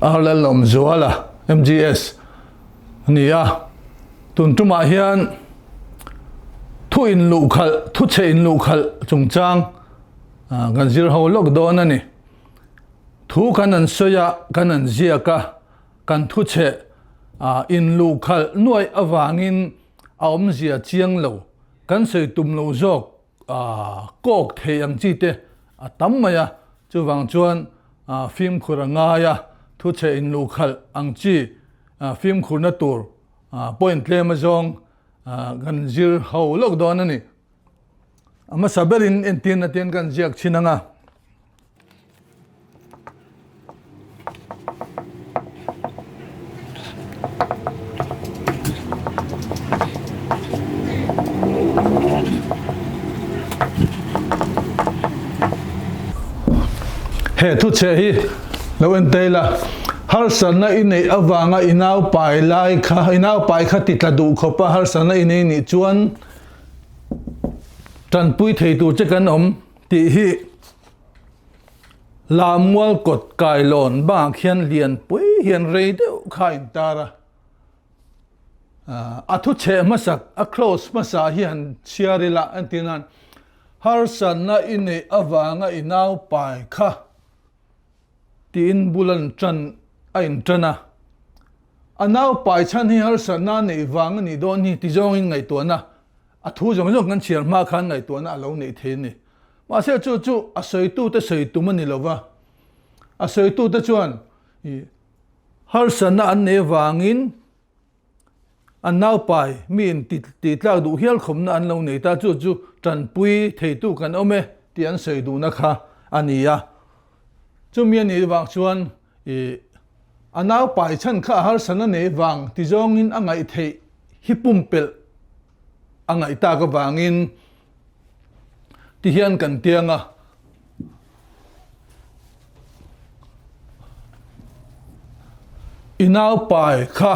arlalom zuala MGS nia tuntuma hian thu in lu khal thu che in lu khal chungchang ganjir ho lockdown ani thu kanan soya kanan ziaka kan thu che in lu khal nuai awangin aom zia chiang lo kan sei tum lo jok kok theyang chi te tammaya chuwang chuan film khuranga ya thu che in lu khal ang chi film khurna tur point le ma jong ganjir ho lockdown ani ama saberin entin aten kan jiak chinanga he thu che hi lo en tela har sana inei awanga inau pai lai kha inau pai kha ti tla du khopa har sana inei ni chuan tran pui thei tu che kan om ti hi lamwal kot kai lon ba khian lian pui hian rei deu kha in tara a thu che masak a close masa hian chiarila antinan har sana inei awanga inau pai kha tin bulan tran ain trana anau pai chan hi har sana nei wang ni don ni ti jong in ngai to na a thu jong jong kan chiar ma khan ngai to na lo nei the ni ma se chu a soi tu te soi tu mani lova a soi tu te chuan har sana an ne wangin anau pai min ti tla du hial khom na an lo nei ta chu tran pui thei tu kan ome ti an soi du na kha ania chu mian ni wang chuan anau pai chan kha har sana ne wang ti jong in angai thei hipum pel angai ta ka wangin ti hian kan tianga inau pai kha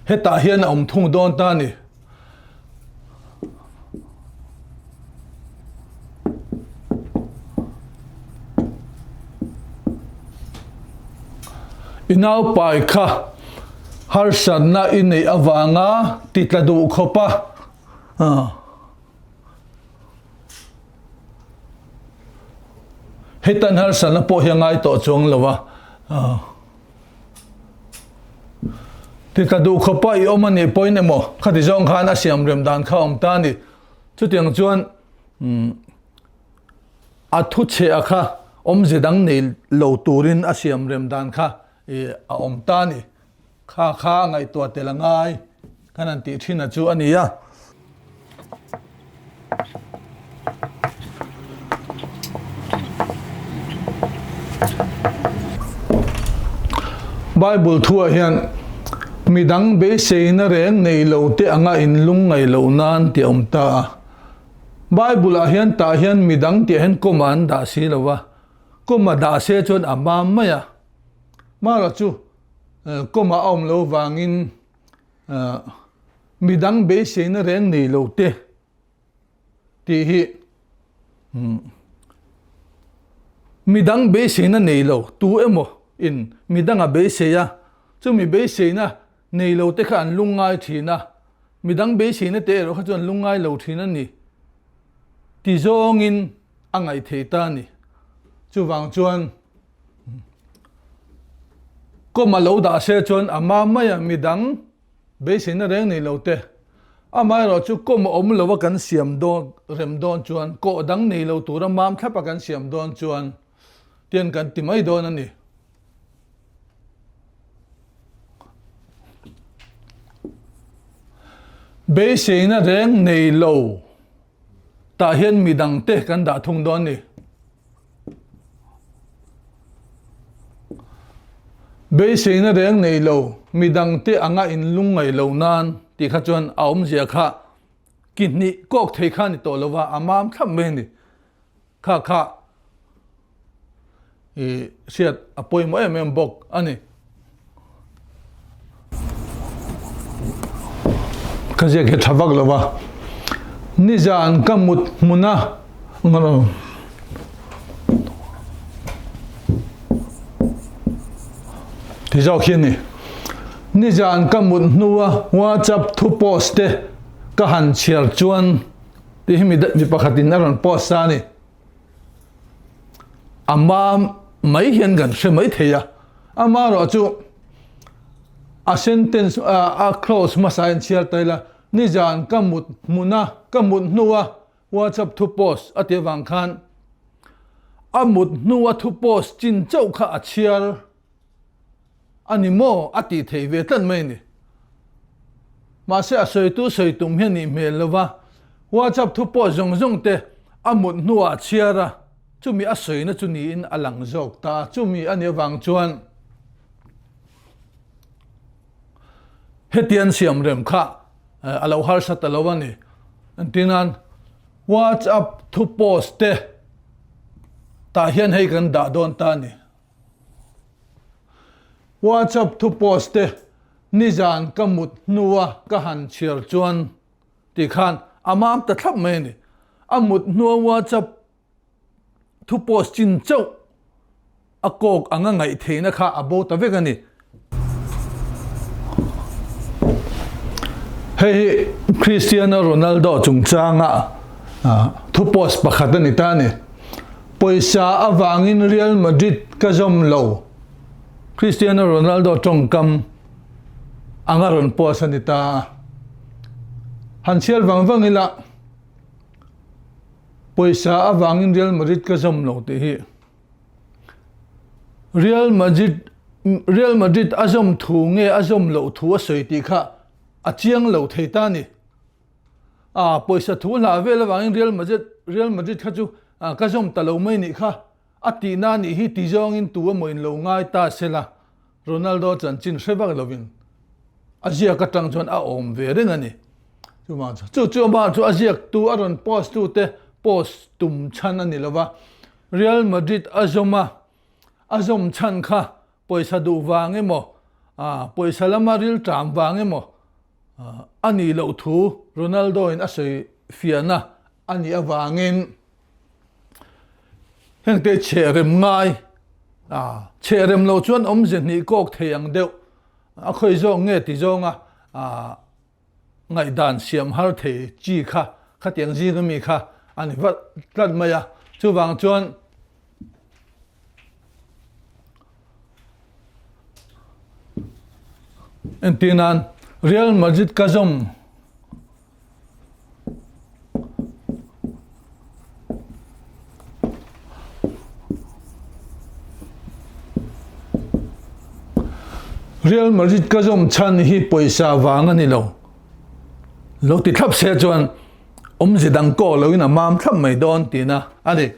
heta hian om thung don ta ni inau pai kha har sana inei awanga titla du khopa hetan har sana po hiangai to chong lawa titla du khopa I omani point emo khati jong khan asiam rem dan kha om ta ni chu tiang chuan a thu che akha om zedang nei lo turin asiam rem dan kha a om ta ni kha ngai to telangai kanan ti thina chu ania Bible thua hian midang be seina reng nei lo te anga in lung ngai lo nan ti om ta Bible a hian ta hian midang ti hen command da si lawa koma da se chon amam maya mara chu koma om lo wangin midang be seina reng nei lo te ti hi midang be seina nei lo tu emo in midanga be seya chu mi be seina nei lo te khan lungai thina midang be seina te ro kha chon lungai lo thina ni ti zong in angai theita ni chu wang chuan ko ma lo da se chon ama maya midang be seina reng nei lo te amai ro chu ko ma om lo wa kan siam don rem don chuan ko dang nei lo tu ra mam thapa kan siam don chuan tian kan ti mai don ani be seina reng nei lo ta hian midang te kan da thung don ni be seina reng nei lo midang te anga in lung ngai lo nan ti kha chuan aom zia kha kinni kok thei kha ni to lova amam tham me ni kha siat apoi mo em bok ani kaje ke thabak lova nizan kamut muna ngano zo khini ni jan ka mun nuwa WhatsApp thu post te ka han chiar chuan ti mi pakhatin aron post sa ni ama mai hian gan she mai theya ama ro chu a sentence a close ma sa chiar taila ni jan ka muna ka mun nuwa WhatsApp thu post ate wang khan amut nuwa thu post chin chau kha a chiar ani mo ati thei ve tan mai ni ma se a soi tum hian ni mel lova WhatsApp thu post zong te amut nuwa chiara chumi a soi na chu ni in alang jok ta chumi ani wang chuan hetian siam rem kha alo har sat alowani antinan WhatsApp thu post te ta hian hei kan da don ta ni WhatsApp thu post te ni jan ka mut nuwa ka han chiar chuan ti khan amam ta thlap mai ni amut nuwa WhatsApp thu post chin chau akok anga ngai theina kha abo ta vekani hei Cristiano Ronaldo chungchanga thu post pakhat ani ta ni poisa awangin Real Madrid ka zom lo Cristiano Ronaldo tongkam angaron post ani ta hansial wangwang ila poisa awangin Real Madrid ka zom lo te hi Real Madrid azom thu nge azom lo thu a soi ti kha achiang lo theita ni poisa thu la vela wangin Real Madrid kha chu ka zom talo mai ni kha ati na ni hi ti jong in tu moin lo ngai ta sela Ronaldo chan chin hrebak lovin azia ka tang chon a om ve reng ani chuma chu ba chu azia tu aron post tu te post tum chan ani lova Real Madrid azom chan kha poisa du wange mo poisa lama ril tram wange mo ani lo thu Ronaldo in asoi fiana ani awangin heng te cherem ngai cherem lo chuan zen ni kok theyang deuh a khoi zo nge ti zonga ngai dan siam har the chi kha tiang ji mi kha ani vat tlat maya chu wang chuan entinan Real Madrid kazom Real Madrid ka zom chan hi poisa wanga ni lo ti thap se chuan zidang ko lo ina mam thap mai don tina ani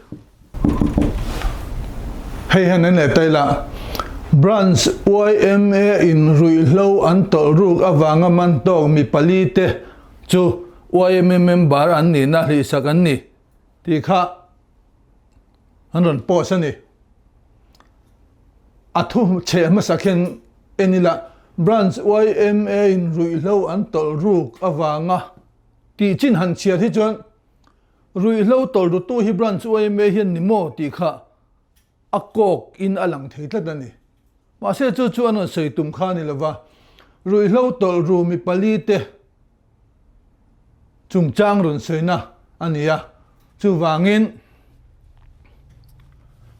hei hanen le taila branch YMA in ruilo an tol ruk awanga man tong mi palite chu YMA member an ni na ri sakan ni ti kha anron pos ani athu che ma sakhen enila branch YMA in ruilo an tol ruk awanga ti chin han chia thi chuan ruilo tol ru tu hi branch YMA hian ni mo ti kha akok in alang theitlat ani ma se chu chuan an sei tum kha ni lova ruilo tol ru mi palite chungchang run seina ania chu wangin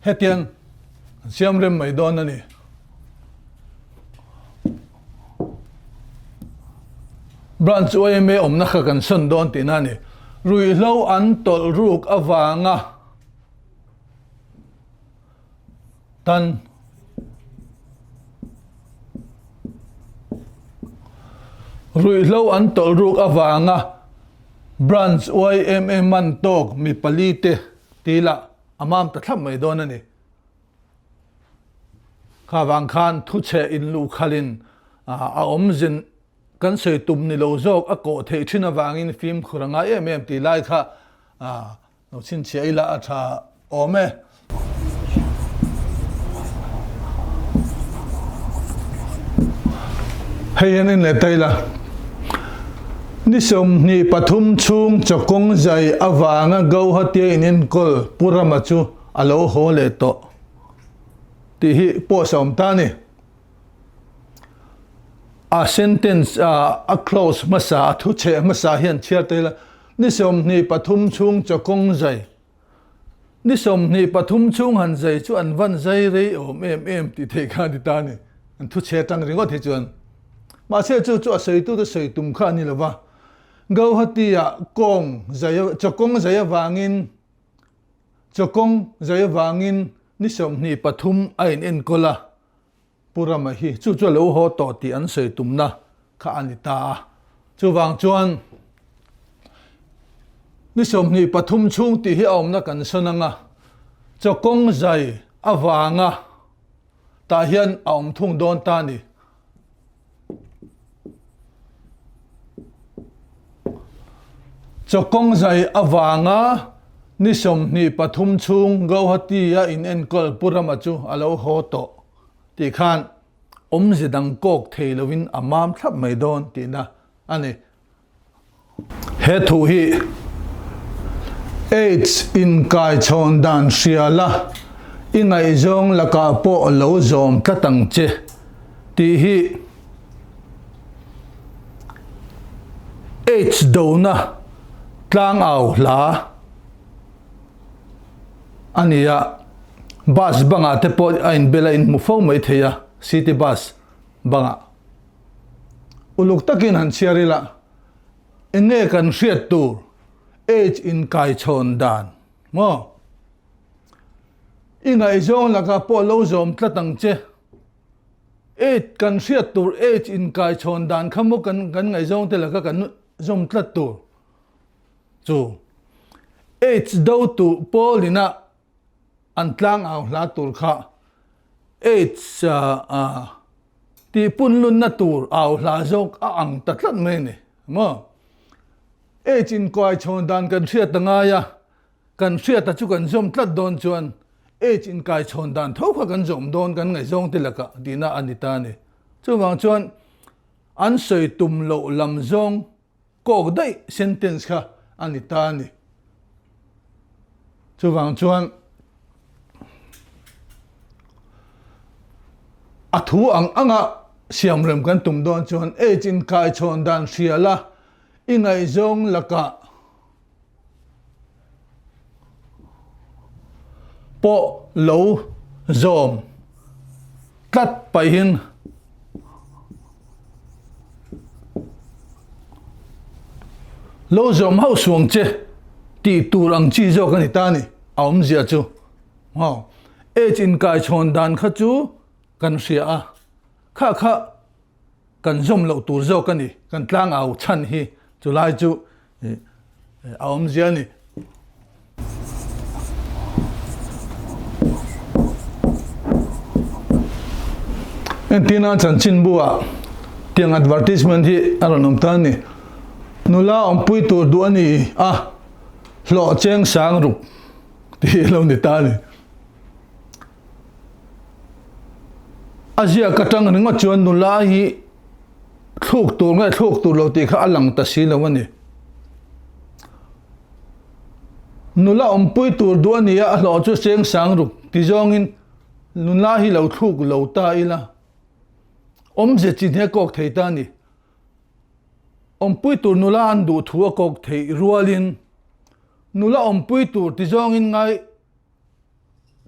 hetian siam rem mai don ani branch YMA omna kha kan son don tinani ruilo an tol ruk awanga tan ruilo an tol ruk awanga branch YMA man tok mi palite tila amam ta thap mai don ani kha wang khan thu che in lu khalin a omzin kan sei tum ni lo zok a ko thei thina wangin film khuranga em ti lai kha no chin che ila atha ome heyanin le taila nisom ni pathum chung chokong zai awanga go hatia inin kol puramachu alo ho le to ti hi po som ta ni a sentence a clause masa thu che masa hian chiar te la ni som ni pathum chung chokong zai ni som ni pathum chung han zai chu an van zai re om em ti the kha ti ta ni an thu che tang ringot he chuan ma se chu chu sei tu de sei tum kha ni lawa go hatia kong zai chokong zai wangin chokong zai wangin ni som ni pathum ain en kola purama hi chu chu lo ho to ti an sei tum na kha anita chu wang chuan ni som ni pathum chung ti hi om na kan sonanga chokong zai awanga ta hian om thung don ta ni chokong zai awanga ni som ni pathum chung go hatia in en kol purama chu alo ho to ti khan zidang kok thei lovin amam thlap mai don ti na ani he thu hi AIDS in kai chon dan siala ingai zong laka po lo zom tatang che ti hi AIDS do na tlang au la ania bus banga te po ain bela in mufo mai theya city bus banga uluk takin han chiarila enge kan hriat tur age in kai chon dan mo ingai zong laka po lo zom tlatang che age kan hriat tur age in kai chon dan khamu kan ngai zong te laka kan zom tlat tur chu age do tu polina antlang au la tur kha age ti punlun na tur au la jok a ang tatlat me ni mo age in koi chon dan kan thria tanga ya kan thria ta chu kan zom tlat don chuan age in kai chon dan tho kha kan zom don kan ngai zong tilaka dina anita ni chu wang chuan an sei tum lo lam zong ko dai sentence kha anita ni chu wang chuan a thu ang anga siam rem kan tum don chuan age in kai chon dan hriala ingai zong laka po lo zom tlat pai hin lo zom hau suang che ti tur ang chi zo kan itani aum zia chu ho age in kai chon dan kha chu kan hria a kha kha kan zom lo tur zo kan ni kan tlang au chan hi chu lai chu aum zia ni entina chan chin bua tiang advertisement hi aronom ta ni nula ompui tur du ani a hlo cheng sang ru ti lo ni ta ni Asia katang ringa chuan nula hi thuk tur lo ti kha alang ta si lo ani nula ompui tur du ani a hlo chu cheng sang ru ti zong in nula hi lo thuk lo ta ila je chin he kok thei ta ni ompui tur nula an du thu kok thei rualin nula ompui tur ti zong in ngai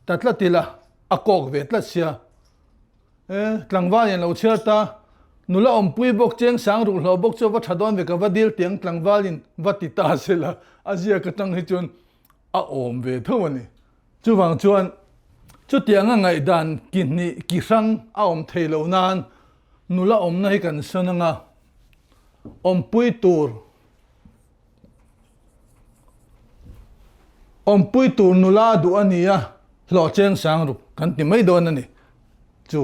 tatla tila akok ve tla sia tlangwa yan lo chia ta nula ompui bok cheng sang ru hlo bok cho wa thadon ve ka wa dil tiang tlangwalin wati ta sela azia ka tang hi chun a om ve thawani chu wang chuan chu tianga ngai dan kinni ki sang a om theilo nan nula om na hi kan sonanga ompui tur nula du ania hlo cheng sang ru kan ti mai don ani chu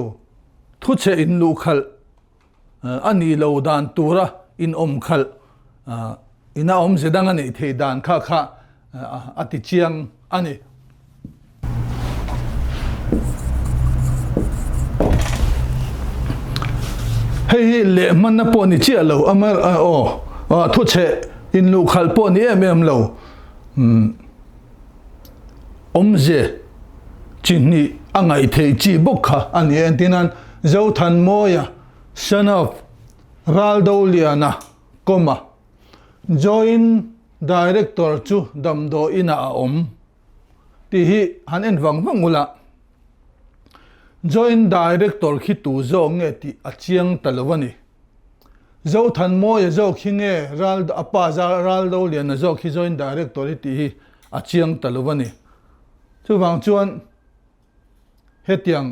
thu che in lu khal ani lo dan tura in om khal ina om zedang ani thei dan kha kha ati chiang ani hei le man na po ni chi lo amar thu che in lu khal po ni em lo om je chini angai thei chi bok kha ani entinan zo than moya son of Raldo liana koma join director chu damdo ina om ti hi han en wangula join director khi tu zo nge ti achiang talwani zo than mo ye zo khinge raldo apa za raldo liana zo khi join director ti hi achiang talwani chu wang chuan hetiang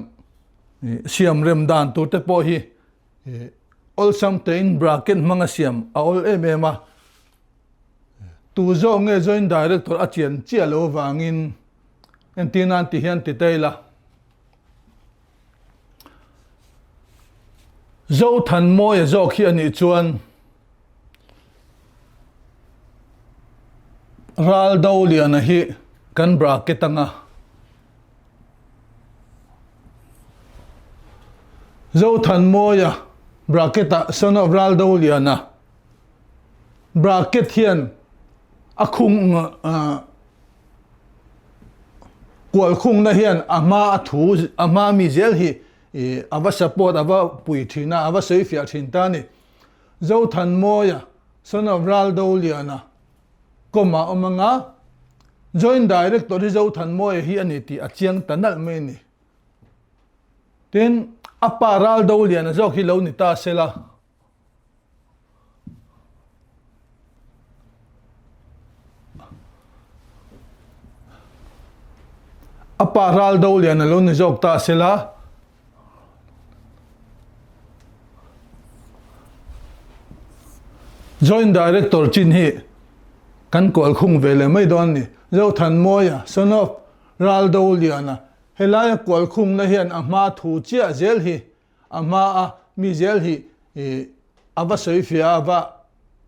siam rem dan tu te po hi all something bracket manga siam all emema tu zo nge join director achian chialo wangin entinan ti hian ti taila zo than mo ya zo khi ani chuan ral do lian hi kan bracket anga zo than mo ya bracket son of ral do liana bracket hian akhung kwal khung na hian ama thu ama mi zel hi ava support ava pui thina ava sei fia thinta ni zo than mo ya son of ral do liana koma omanga join director zo than mo hi ani ti achiang tanal me ni ten apa ral do liana zo khi lo ni ta sela apa ral do liana lo ni zok ta sela join director chin hi kan kol khung vele mai don ni zo than moya son of ral do liana helaya kol khung na hian ama thu chia zel hi ama a mi zel hi ava sei fia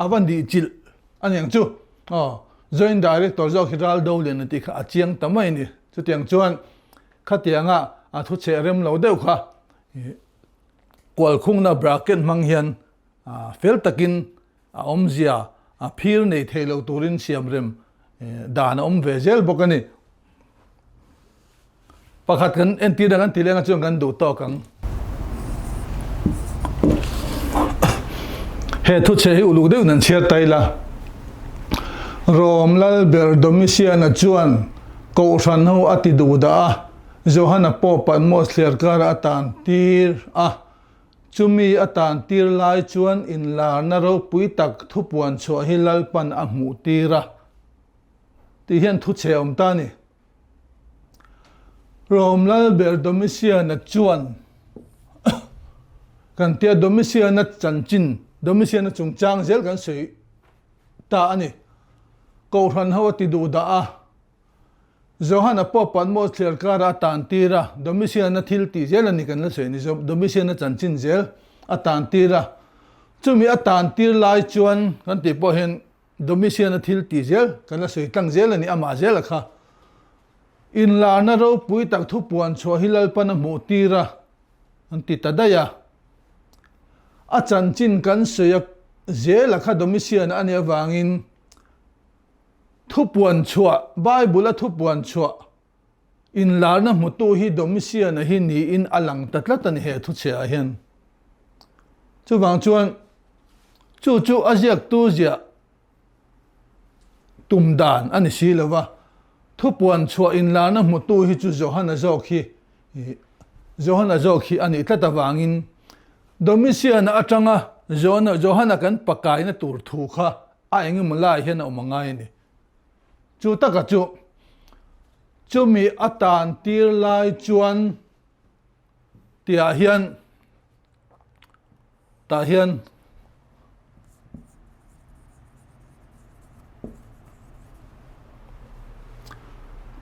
ava di chil anyang chu join director zo khi ral do liana ti kha achiang tamai ni chu tiang chuan khatianga a thu che rem lo deuh kha kol khung na bracket mang hian fel takin omzia phir nei thelo turin siam rem dan om vezel bokani pakhat kan enti da kan tilenga chung kan du to kang he thu che hi ulu deuh nan chia taila rom lal ber domisia na chuan ko ran ho ati du da johana po pan mo sler kara atan tir chumi atan tir lai chuan in la na ro pui tak thupuan cho hi lal pan a mu tira ti hian thu che om ta ni rom lal ber domisia na chuan kan tia domisia na chanchin domisia na chungchang zel kan sei ta ani ko ran ho ati du da Johanna popan mo clear kara atan tira domisia na thil ti zel ani kan la sei ni domisia na chanchin zel atan tira chumi atan tir lai chuan kan ti po hen domisia na thil ti zel kan la sei tang zel ani ama zel kha in la na ro pui tak thu puan cho hilal pan mo tira an ti tadaya a chanchin kan sei zel kha domisia na ani awangin thu puan chua bible thu puan chua in la na mutu hi domisia na hi ni in alang tatlatan he thu che a hen chu wang chuan chu aziak tu zia tumdan ani silawa thu puan chua in la na mutu hi chu Johanna zokhi ani tlata wangin domisia na atanga Johanna kan pakai na tur thu kha a engi mulai hen omangai ni chu taka chu mi atan tir lai chuan tia hian ta hian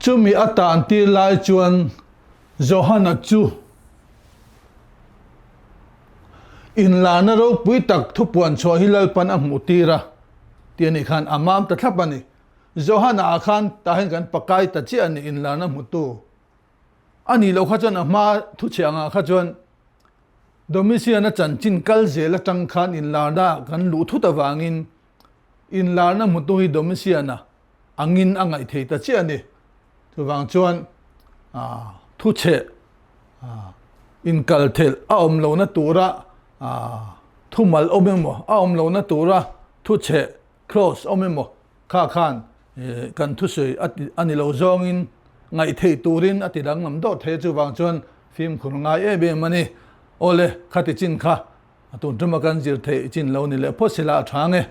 chu mi atan tir lai chuan Johanna chu in la na ro pui tak thu puan cho hilal pan a mu tira tiani khan amam ta thlapani Johanna akhan ta hen kan pakai ta chi ani in la na mutu ani lo kha chuan ma thu chianga kha chuan domisia na chanchin kal zela tang khan in la da kan lu thu ta wangin in la na mutu hi domisia na angin angai thei ta chi ani thu wang chuan thu che in kal thel a om lo na tura thu mal omemo lo na tura thu che close omemo kha khan kan thu sui ani lo zong in ngai thei turin ati dang nam do the chu wang chuan phim khun ngai e be mani ole khati chin kha atun tuma kan zir thei chin lo ni le phosila thange